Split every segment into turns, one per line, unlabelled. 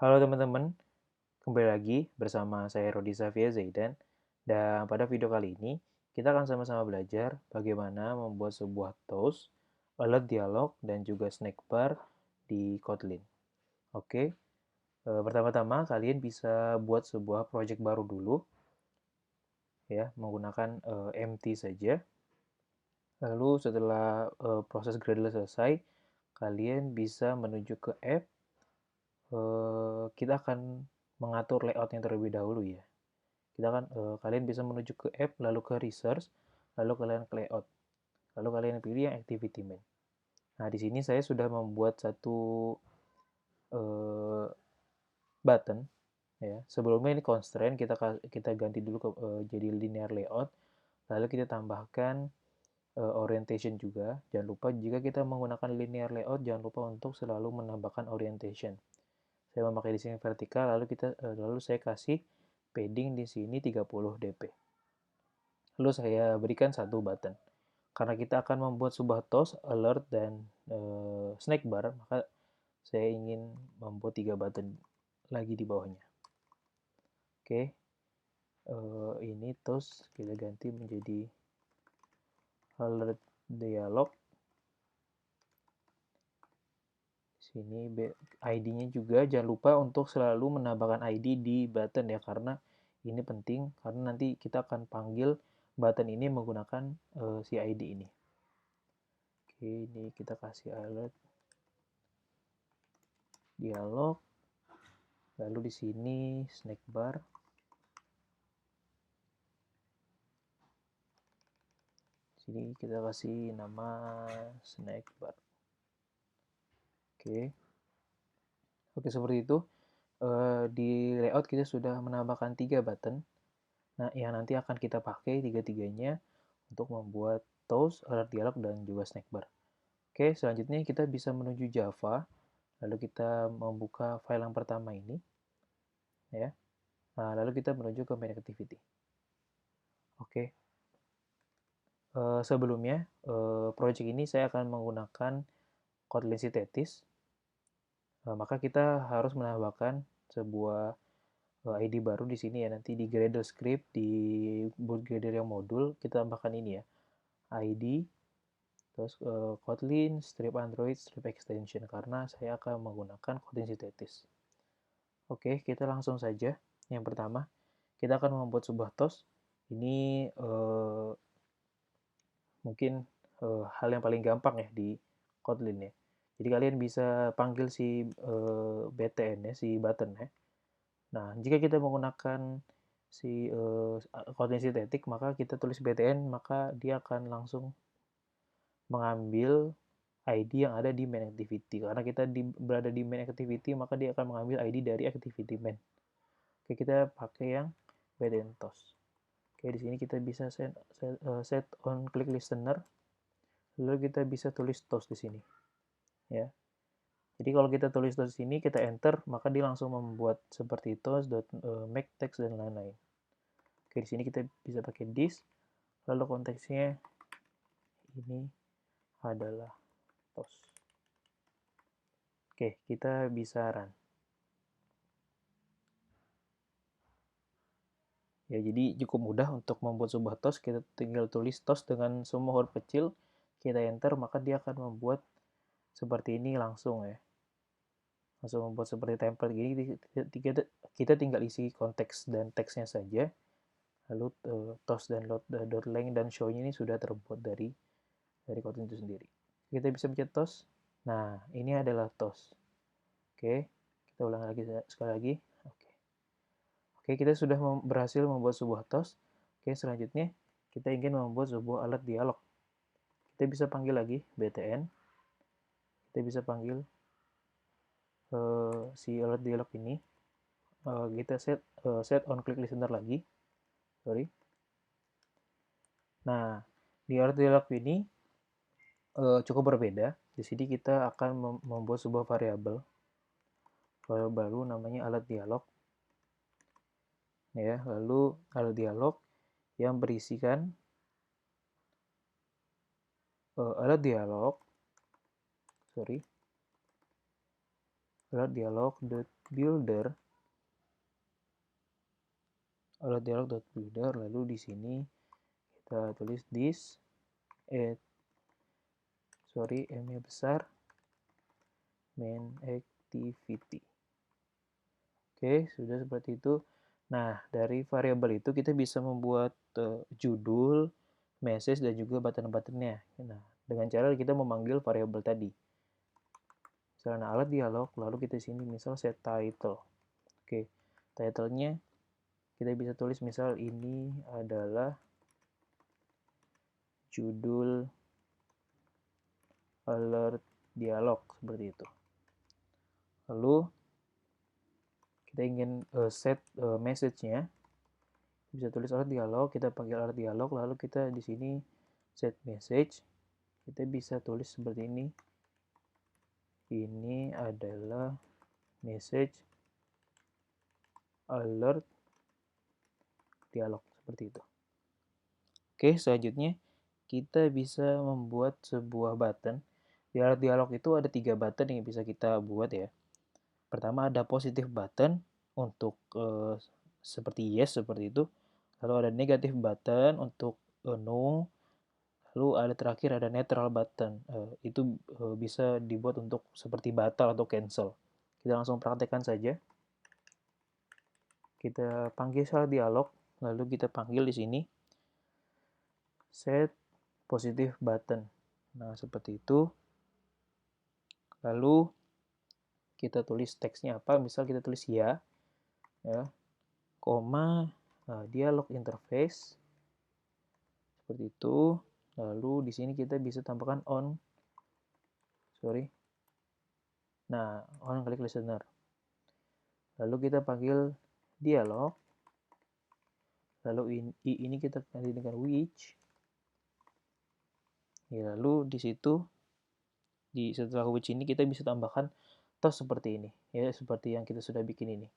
Halo teman-teman, kembali lagi bersama saya Rodi Safia Zaidan. Dan pada video kali ini, kita akan sama-sama belajar bagaimana membuat sebuah toast, alert dialog, dan juga snack bar di Kotlin. Oke, pertama-tama kalian bisa buat sebuah project baru dulu, ya, menggunakan empty saja. Lalu setelah proses Gradle selesai, kalian bisa menuju ke app. Kita akan mengatur layoutnya terlebih dahulu ya. Kalian bisa menuju ke app, lalu ke research, lalu kalian ke layout, lalu kalian pilih yang activity main. Nah, di sini saya sudah membuat satu uh, button ya. Sebelumnya ini constraint, kita ganti dulu jadi linear layout, lalu kita tambahkan orientation juga. Jangan lupa jika kita menggunakan linear layout, jangan lupa untuk selalu menambahkan orientation. Saya memakai di sini vertikal, lalu saya kasih padding di sini 30 dp. Lalu saya berikan satu button. Karena kita akan membuat sebuah toast, alert, dan snack bar, maka saya ingin membuat 3 button lagi di bawahnya. Oke, ini toast kita ganti menjadi alert dialog. Sini ID-nya juga jangan lupa untuk selalu menambahkan ID di button ya, karena ini penting karena nanti kita akan panggil button ini menggunakan si ID ini. Oke, ini kita kasih alert dialog, lalu di sini snack bar. Sini kita kasih nama snack bar. Oke, oke seperti itu. Di layout kita sudah menambahkan 3 button. Nah, yang nanti akan kita pakai tiga-tiganya untuk membuat toast, alert dialog, dan juga snack bar. Oke, selanjutnya kita bisa menuju Java. Lalu kita membuka file yang pertama ini, ya. Nah, lalu kita menuju ke main activity. Oke, sebelumnya project ini saya akan menggunakan Kotlin Synthetis. Maka kita harus menambahkan sebuah ID baru di sini ya. Nanti di Gradle script, di boot Gradle yang modul, kita tambahkan ini ya. ID, terus Kotlin, strip Android, strip extension. Karena saya akan menggunakan Kotlin Synthetis. Oke, kita langsung saja. Yang pertama, kita akan membuat sebuah toast. Ini mungkin hal yang paling gampang ya di Kotlin ya. Jadi kalian bisa panggil si btn ya, si button ya. Nah, jika kita menggunakan si Kotlin sintetik, maka kita tulis btn, maka dia akan langsung mengambil ID yang ada di main activity. Karena kita berada di main activity, maka dia akan mengambil ID dari activity main. Oke, kita pakai yang btn toast. Oke, di sini kita bisa set on click listener. Lalu kita bisa tulis toast di sini. Ya. Jadi kalau kita tulis toast di sini, kita enter, maka dia langsung membuat seperti toast.make text dan lain-lain. Oke, di sini kita bisa pakai this, lalu konteksnya ini adalah toast. Oke, kita bisa run. Ya, jadi cukup mudah untuk membuat sebuah toast. Kita tinggal tulis toast dengan semua huruf kecil, kita enter, maka dia akan membuat seperti ini langsung ya. Langsung membuat seperti template gini, kita tinggal isi konteks dan teksnya saja. Lalu toast dan length dan show-nya ini sudah terbuat dari Kotlin itu sendiri. Kita bisa pencet toast. Nah, ini adalah toast. Oke, kita ulang lagi sekali lagi. Oke, kita sudah berhasil membuat sebuah toast. Oke, selanjutnya kita ingin membuat sebuah alert dialog. Kita bisa panggil lagi btn. Kita bisa panggil si alert dialog ini. Kita set on click listener lagi. Sorry. Nah, di alert dialog ini cukup berbeda. Di sini kita akan membuat sebuah variabel baru namanya alert dialog. Ya, lalu alert dialog yang berisikan alert dialog, sorry, alert dialog.builder, alert dialog.builder, lalu di sini kita tulis this m-nya besar, main activity. Oke, sudah seperti itu. Nah, dari variabel itu kita bisa membuat judul, message, dan juga button-buttonnya. Nah, dengan cara kita memanggil variabel tadi. Misalnya alat dialog, lalu kita sini misal set title. Oke, title-nya kita bisa tulis misal ini adalah judul alert dialog, seperti itu. Lalu kita ingin set message-nya, bisa tulis alert dialog, kita panggil alert dialog, lalu kita di sini set message, kita bisa tulis seperti ini. Ini adalah message alert dialog, seperti itu. Oke, selanjutnya kita bisa membuat sebuah button. Di alert dialog itu ada 3 button yang bisa kita buat ya. Pertama ada positive button untuk seperti yes, seperti itu. Lalu ada negative button untuk no. Lalu ada terakhir ada neutral button. Itu bisa dibuat untuk seperti batal atau cancel. Kita langsung praktekkan saja. Kita panggil salah dialog, lalu kita panggil di sini set positive button. Nah, seperti itu. Lalu kita tulis teksnya apa? Misal kita tulis ya, koma, dialog interface. Seperti itu. Lalu di sini kita bisa tambahkan on. Nah, on click listener. Lalu kita panggil dialog. Lalu ini kita ganti dengan which. Ya, lalu di situ setelah which ini kita bisa tambahkan toast seperti ini, ya, seperti yang kita sudah bikin ini.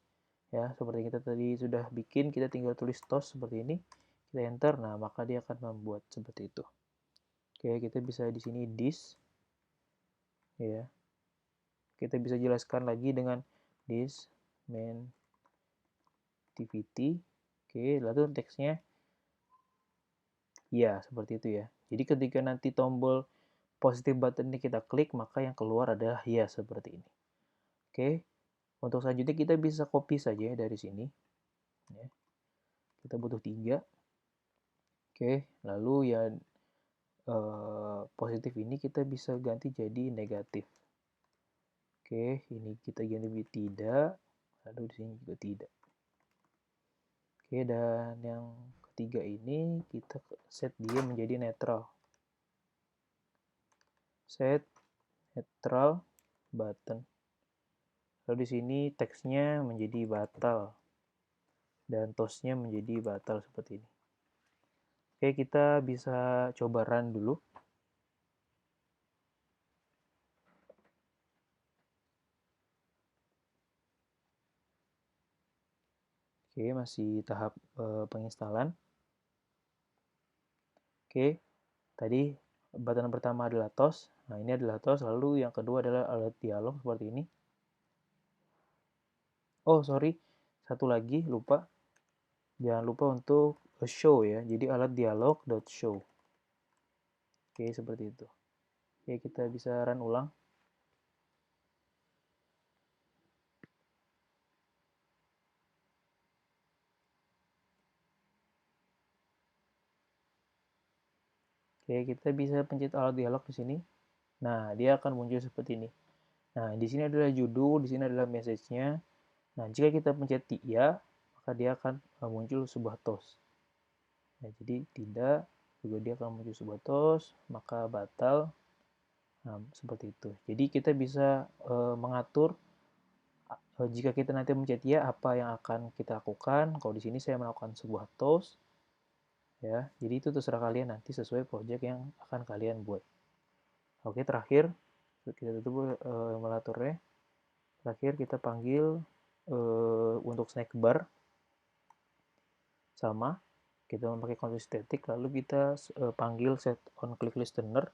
Ya, seperti kita tadi sudah bikin, kita tinggal tulis toast seperti ini. Kita enter, nah maka dia akan membuat seperti itu. Oke, kita bisa di sini this. Ya. Kita bisa jelaskan lagi dengan this main activity. Oke, lalu teksnya ya, seperti itu ya. Jadi ketika nanti tombol positive button ini kita klik, maka yang keluar adalah ya, seperti ini. Oke, untuk selanjutnya kita bisa copy saja dari sini. Ya. Kita butuh 3. Oke, lalu ya positif ini kita bisa ganti jadi negatif. Oke, ini kita ganti jadi tidak, lalu di sini juga tidak. Oke, dan yang ketiga ini kita set dia menjadi netral. Set netral button. Lalu di sini teksnya menjadi batal dan toastnya menjadi batal seperti ini. Oke, kita bisa coba run dulu. Oke, masih tahap penginstalan. Oke, tadi button pertama adalah toast. Nah, ini adalah toast. Lalu yang kedua adalah alert dialog seperti ini. Oh, sorry. Satu lagi, lupa. Jangan lupa untuk show ya. Jadi alert dialog.show. Oke, seperti itu. Oke, kita bisa run ulang. Oke, kita bisa pencet alert dialog di sini. Nah, dia akan muncul seperti ini. Nah, di sini adalah judul, di sini adalah message-nya. Nah, jika kita pencet ya, maka dia akan muncul sebuah toast. Nah, jadi tidak, juga dia akan muncul sebuah toast, maka batal. Nah, seperti itu. Jadi kita bisa mengatur jika kita nanti mencet ya, apa yang akan kita lakukan. Kalau di sini saya melakukan sebuah toast. Ya, jadi itu terserah kalian nanti sesuai project yang akan kalian buat. Oke, terakhir kita tutup emulatornya. Terakhir kita panggil untuk snack bar sama kita memakai konsep static, lalu kita panggil set on click listener.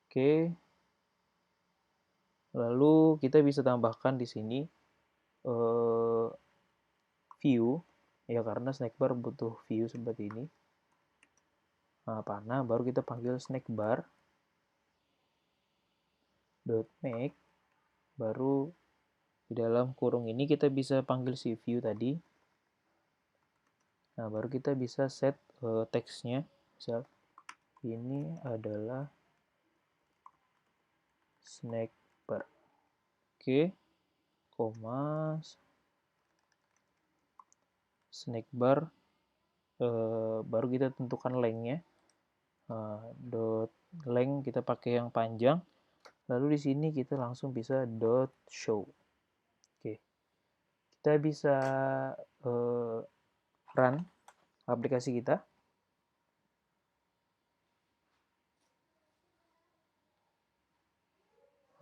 Oke, Lalu kita bisa tambahkan di sini view, ya karena snack bar butuh view seperti ini. Nah, panah baru kita panggil snack bar dot make, baru di dalam kurung ini kita bisa panggil si view tadi. Nah, baru kita bisa set teksnya. Misal ini adalah snack bar. Oke, koma snack bar, baru kita tentukan length-nya. Dot length kita pakai yang panjang. Lalu di sini kita langsung bisa dot show. Oke, kita bisa run aplikasi kita.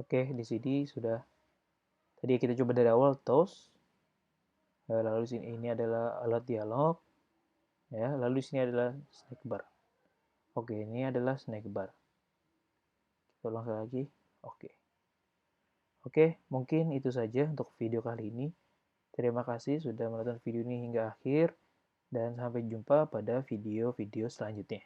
Oke, di sini sudah. Tadi kita coba dari awal toast. Lalu di sini ini adalah alat dialog. Ya, lalu di sini adalah snack bar. Oke, ini adalah snack bar. Kita ulang lagi. Oke, mungkin itu saja untuk video kali ini. Terima kasih sudah menonton video ini hingga akhir, dan sampai jumpa pada video-video selanjutnya.